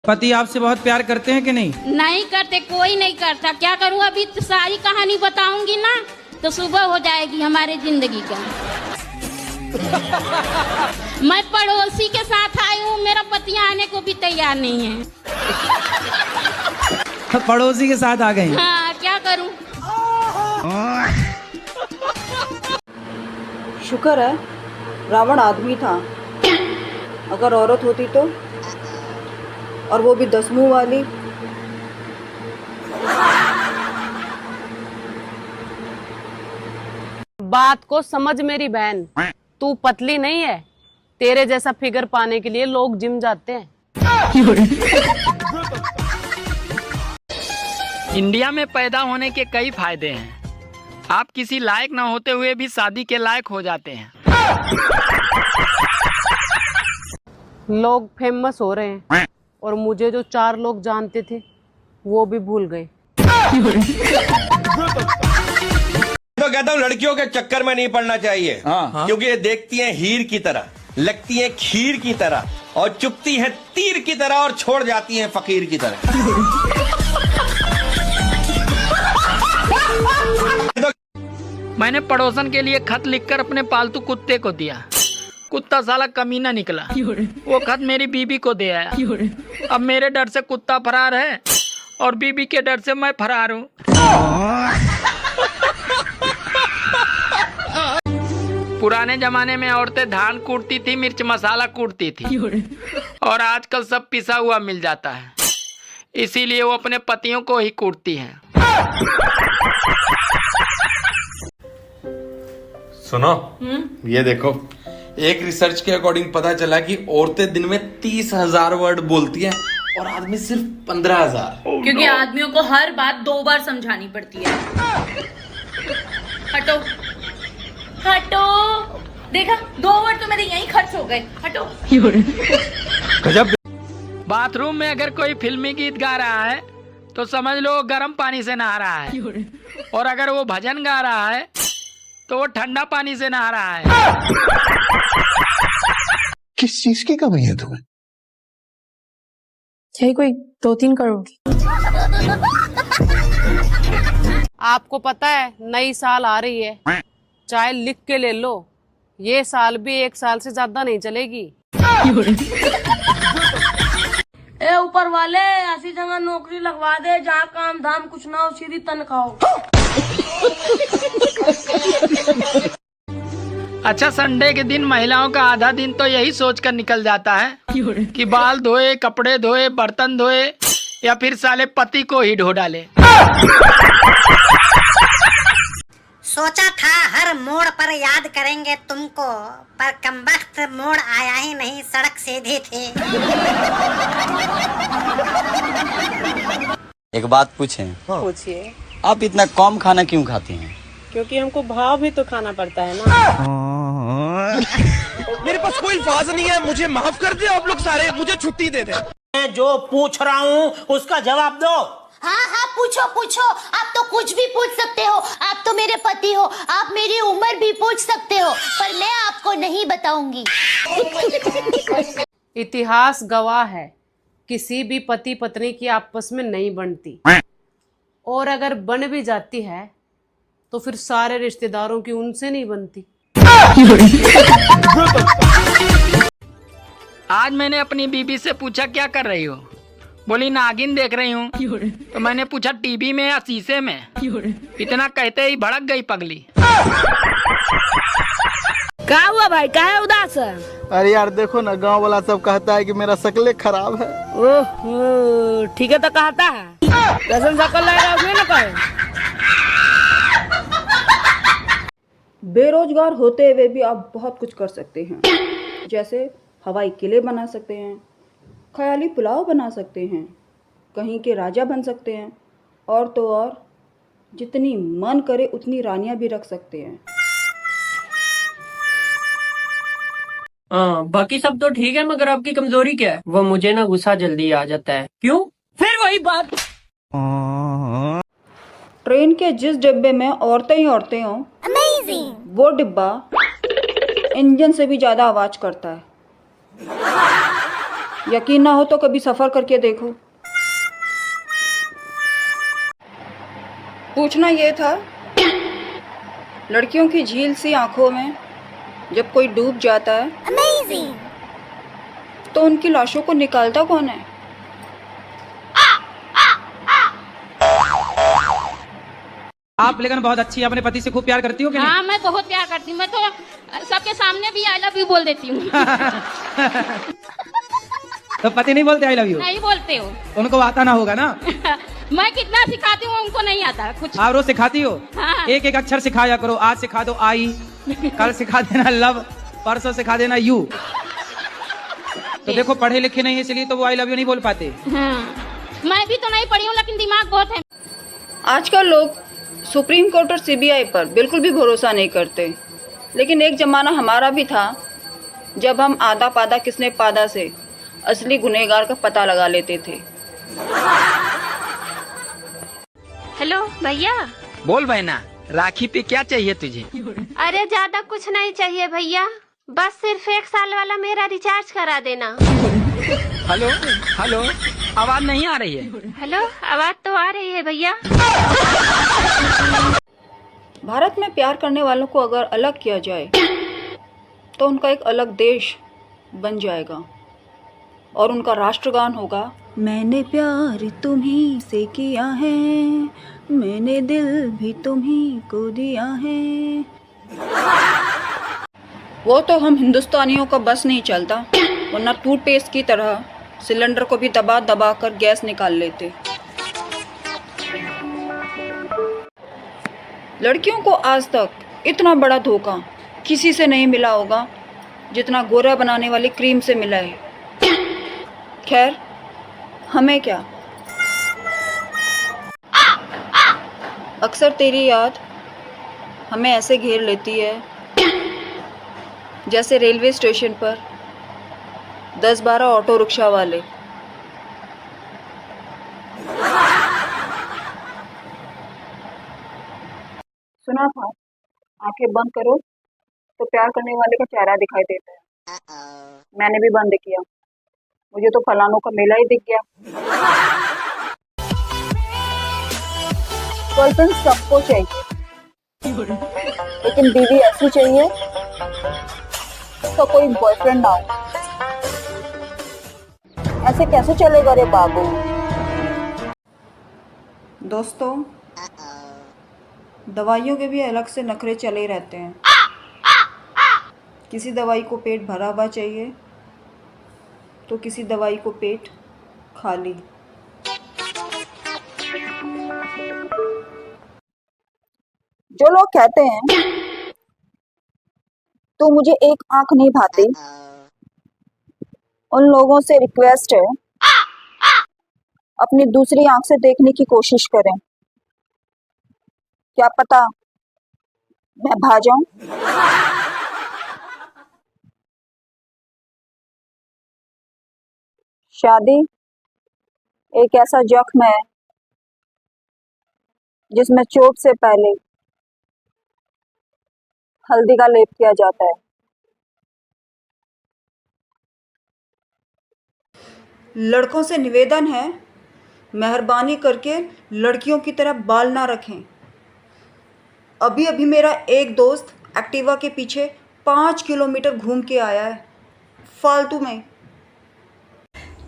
पति आपसे बहुत प्यार करते हैं कि नहीं? नहीं करते, कोई नहीं करता। क्या करूँ, अभी तो सारी कहानी बताऊंगी ना तो सुबह हो जाएगी हमारे जिंदगी का। मैं पड़ोसी के साथ आई हूँ, मेरा पति आने को भी तैयार नहीं है। पड़ोसी के साथ आ गए? हाँ, क्या करूँ। शुक्र है रावण आदमी था, अगर औरत होती तो, और वो भी 10 मुंह वाली। बात को समझ मेरी बहन, तू पतली नहीं है। तेरे जैसा फिगर पाने के लिए लोग जिम जाते हैं। इंडिया में पैदा होने के कई फायदे हैं। आप किसी लायक ना होते हुए भी शादी के लायक हो जाते हैं। लोग फेमस हो रहे हैं और मुझे जो 4 लोग जानते थे वो भी भूल गए। तो कहता हूँ लड़कियों के चक्कर में नहीं पड़ना चाहिए। क्योंकि ये देखती हैं हीर की तरह, लगती हैं खीर की तरह, और चुपती हैं तीर की तरह, और छोड़ जाती हैं फकीर की तरह। मैंने पड़ोसन के लिए खत लिखकर अपने पालतू कुत्ते को दिया। कुत्ता साला कमीना निकला। वो खत मेरी बीबी को दे आया। अब मेरे डर से कुत्ता फरार है और बीबी के डर से मैं फरार हूँ। पुराने जमाने में औरतें धान कूटती थी, मिर्च मसाला कूटती थी, और आजकल सब पिसा हुआ मिल जाता है। इसीलिए वो अपने पतियों को ही कूटती हैं। सुनो, ये देखो, एक रिसर्च के अकॉर्डिंग पता चला कि औरतें दिन में 30,000 वर्ड बोलती हैं और आदमी सिर्फ 15,000। क्योंकि आदमियों को हर बात 2 बार समझानी पड़ती है। हटो हटो, देखा 2 वर्ड तो मेरे यहीं खर्च हो गए। हटो। गजब। बाथरूम में अगर कोई फिल्मी गीत गा रहा है तो समझ लो गर्म पानी से नहा रहा है, और अगर वो भजन गा रहा है तो वो ठंडा पानी से नहा रहा है। किस चीज की कमी है तुम्हें? चाहिए कोई 2-3 करोड़ की। आपको पता है नई साल आ रही है, चाहे लिख के ले लो, ये साल भी 1 साल से ज्यादा नहीं चलेगी। ए ऊपर वाले, ऐसी जगह नौकरी लगवा दे जहाँ काम धाम कुछ ना हो, सीधी तनख्वाह हो। अच्छा, संडे के दिन महिलाओं का आधा दिन तो यही सोचकर निकल जाता है कि बाल धोए, कपड़े धोए, बर्तन धोए, या फिर साले पति को ही ढो डाले। सोचा था हर मोड़ पर याद करेंगे तुमको, पर कमबख्त मोड़ आया ही नहीं, सड़क सीधी थी। एक बात पूछें? पूछिए। आप इतना कम खाना क्यों खाती हैं? क्योंकि हमको भाव भी तो खाना पड़ता है ना। मेरे पास कोई अल्फाज नहीं है, मुझे माफ कर दे आप लोग सारे, मुझे छुट्टी दे दे। मैं जो पूछ रहा हूँ उसका जवाब दो। हाँ हाँ, पूछो पूछो, आप तो कुछ भी पूछ सकते हो। आप तो मेरे पति हो, आप मेरी उम्र भी पूछ सकते हो, पर मैं आपको नहीं बताऊंगी। इतिहास गवाह है, किसी भी पति पत्नी की आपस में नहीं बनती, और अगर बन भी जाती है तो फिर सारे रिश्तेदारों की उनसे नहीं बनती। आज मैंने अपनी बीबी से पूछा क्या कर रही हो? बोली नागिन देख रही हूँ। तो मैंने पूछा टीवी में या शीशे में? इतना कहते ही भड़क गई पगली। क्या हुआ भाई, क्या है उदास है? अरे यार देखो ना, गांव वाला सब कहता है कि मेरा शक्ल खराब है। ओह ठीक है, तो कहता है कैसे शक्ल लगेगा उसने ना कहे। बेरोजगार होते हुए भी आप बहुत कुछ कर सकते हैं, जैसे हवाई किले बना सकते हैं, ख्याली पुलाव बना सकते हैं, कहीं के राजा बन सकते हैं, और तो और जितनी मन करे उतनी रानियां भी रख सकते हैं। हाँ, बाकी सब तो ठीक है, मगर आपकी कमजोरी क्या है? वो मुझे ना गुस्सा जल्दी आ जाता है। क्यों? फिर वही बात। ट्रेन के जिस डिब्बे में औरतें ही औरतें हों, वो डिब्बा इंजन से भी ज्यादा आवाज करता है। यकीन ना हो तो कभी सफ़र करके देखो। पूछना ये था, लड़कियों की झील सी आंखों में जब कोई डूब जाता है तो उनकी लाशों को निकालता कौन है? आप लेकिन बहुत अच्छी, अपने पति से खूब प्यार करती हो कि नहीं? हाँ, मैं बहुत प्यार करती हूँ। मैं तो सबके सामने भी आई लव यू बोल देती हूँ। तो पति नहीं बोलते आई लव यू? नहीं बोलते हो। उनको आता ना होगा ना? मैं कितना सिखाती हूँ उनको नहीं आता कुछ। आप रोज सिखाती हो? हाँ। एक एक अक्षर सिखाया करो। आज सिखा दो आई, कल सिखा देना लव, परसों सिखा देना यू। तो देखो पढ़े लिखे नहीं है इसलिए तो वो आई लव यू नहीं बोल पाते। हाँ। मैं भी तो नहीं पढ़ी हूँ लेकिन दिमाग बहुत है। आजकल लोग सुप्रीम कोर्ट और सीबीआई पर बिल्कुल भी भरोसा नहीं करते, लेकिन एक ज़माना हमारा भी था जब हम आधा पादा किसने पादा से असली गुनहगार का पता लगा लेते थे। हेलो भैया। बोल बहना, राखी पे क्या चाहिए तुझे? अरे ज्यादा कुछ नहीं चाहिए भैया, बस सिर्फ 1 साल वाला मेरा रिचार्ज करा देना। हेलो हेलो, आवाज नहीं आ रही है। हेलो, आवाज तो आ रही है भैया। भारत में प्यार करने वालों को अगर अलग किया जाए तो उनका एक अलग देश बन जाएगा और उनका राष्ट्रगान होगा, मैंने प्यार तुम्ही से किया है, मैंने दिल भी तुम्ही को दिया है। वो तो हम हिंदुस्तानियों का बस नहीं चलता, वरना टूथपेस्ट की तरह सिलेंडर को भी दबा दबा कर गैस निकाल लेते। लड़कियों को आज तक इतना बड़ा धोखा किसी से नहीं मिला होगा जितना गोरा बनाने वाली क्रीम से मिला है। खैर, हमें क्या, अक्सर तेरी याद हमें ऐसे घेर लेती है जैसे रेलवे स्टेशन पर 10-12 ऑटो रिक्शा वाले। सुना था आंखें बंद करो तो प्यार करने वाले का चेहरा दिखाई देता है। मैंने भी बंद किया, मुझे तो फलानों का मेला ही दिख गया। गर्लफ्रेंड सबको चाहिए, लेकिन बीवी ऐसी चाहिए तो कोई बॉयफ्रेंड ना हो। ऐसे कैसे चलेगा रे बाबू? दोस्तों, दवाइयों के भी अलग से नखरे चले रहते हैं। किसी दवाई को पेट भरा हुआ चाहिए तो किसी दवाई को पेट खाली। जो लोग कहते हैं तो मुझे एक आंख नहीं भाती, उन लोगों से रिक्वेस्ट है अपनी दूसरी आंख से देखने की कोशिश करें। क्या पता मैं भा जाऊं। शादी एक ऐसा जख्म है जिसमें चोट से पहले हल्दी का लेप किया जाता है। लड़कों से निवेदन है, मेहरबानी करके लड़कियों की तरह बाल ना रखें। अभी अभी मेरा एक दोस्त एक्टिवा के पीछे 5 किलोमीटर घूम के आया है फालतू में।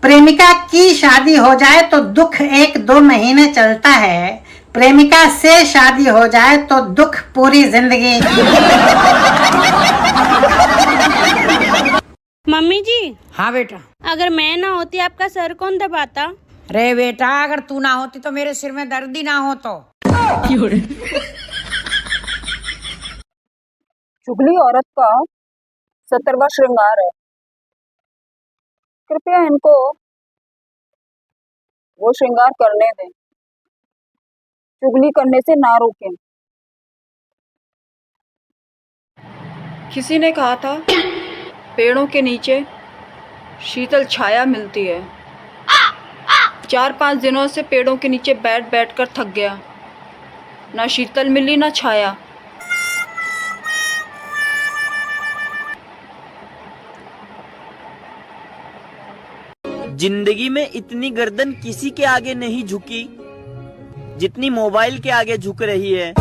प्रेमिका की शादी हो जाए तो दुख 1-2 महीने चलता है, प्रेमिका से शादी हो जाए तो दुख पूरी जिंदगी। मम्मी जी। हाँ बेटा। अगर मैं ना होती आपका सर कौन दबाता? रे बेटा, अगर तू ना होती तो मेरे सिर में दर्द ही ना हो तो। चुगली औरत का 70वां श्रृंगार है। कृपया इनको वो श्रृंगार करने दें, चुगली करने से ना रोकें। किसी ने कहा था पेड़ों के नीचे शीतल छाया मिलती है। 4-5 दिनों से पेड़ों के नीचे बैठ बैठ कर थक गया, ना शीतल मिली ना छाया। जिंदगी में इतनी गर्दन किसी के आगे नहीं झुकी जितनी मोबाइल के आगे झुक रही है।